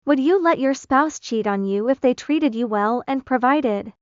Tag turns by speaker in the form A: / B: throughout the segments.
A: Would you let your spouse cheat on you if they treated you well and provided?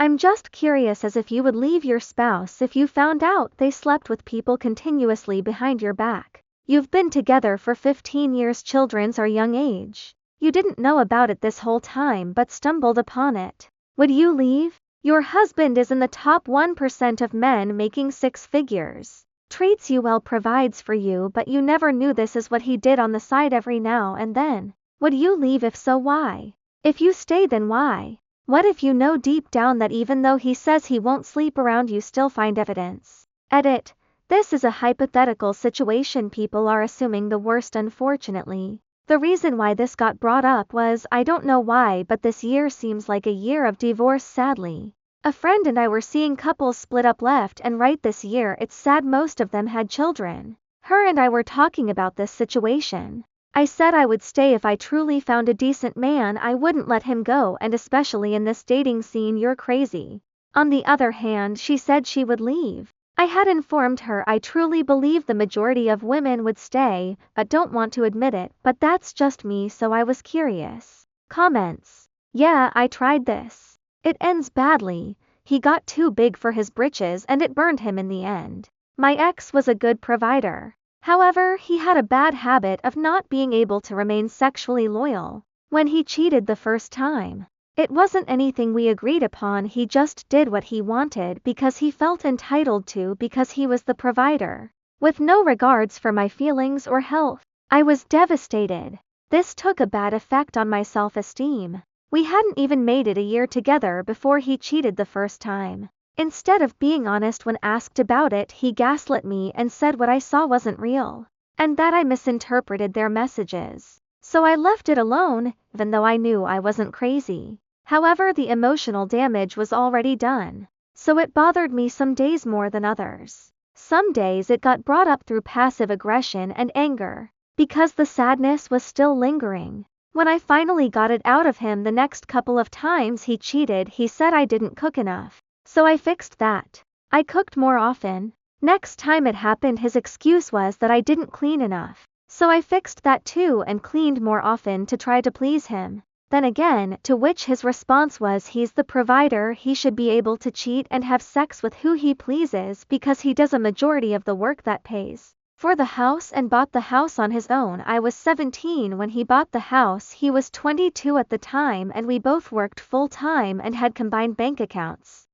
A: I'm just curious as if you would leave your spouse if you found out they slept with people continuously behind your back. You've been together for 15 years, children's are young age. You didn't know about it this whole time but stumbled upon it. Would you leave? Your husband is in the top 1% of men making 6 figures. Treats you well, provides for you, but you never knew this is what he did on the side every now and then. Would you leave? If so, why? If you stay, then why? What if you know deep down that even though he says he won't sleep around you, still find evidence? Edit. This is a hypothetical situation. People are assuming the worst, unfortunately. The reason why this got brought up was, I don't know why, but this year seems like a year of divorce, sadly. A friend and I were seeing couples split up left and right this year. It's sad, most of them had children. Her and I were talking about this situation. I said I would stay if I truly found a decent man. I wouldn't let him go, and especially in this dating scene, you're crazy. On the other hand, she said she would leave. I had informed her I truly believe the majority of women would stay, but don't want to admit it, but that's just me, so I was curious. Comments. Yeah, I tried this. It ends badly. He got too big for his britches and it burned him in the end. My ex was a good provider. However, he had a bad habit of not being able to remain sexually loyal. When he cheated the first time, it wasn't anything we agreed upon, he just did what he wanted because he felt entitled to, because he was the provider, with no regards for my feelings or health. I was devastated. This took a bad effect on my self-esteem. We hadn't even made it a year together before he cheated the first time. Instead of being honest when asked about it, he gaslit me and said what I saw wasn't real, and that I misinterpreted their messages. So I left it alone, even though I knew I wasn't crazy. However, the emotional damage was already done, so it bothered me some days more than others. Some days it got brought up through passive aggression and anger, because the sadness was still lingering. When I finally got it out of him the next couple of times he cheated, he said I didn't cook enough. So I fixed that. I cooked more often. Next time it happened, his excuse was that I didn't clean enough. So I fixed that too and cleaned more often to try to please him. Then again, to which his response was he's the provider, he should be able to cheat and have sex with who he pleases because he does a majority of the work that pays for the house and bought the house on his own. I was 17 when he bought the house, he was 22 at the time, and we both worked full time and had combined bank accounts.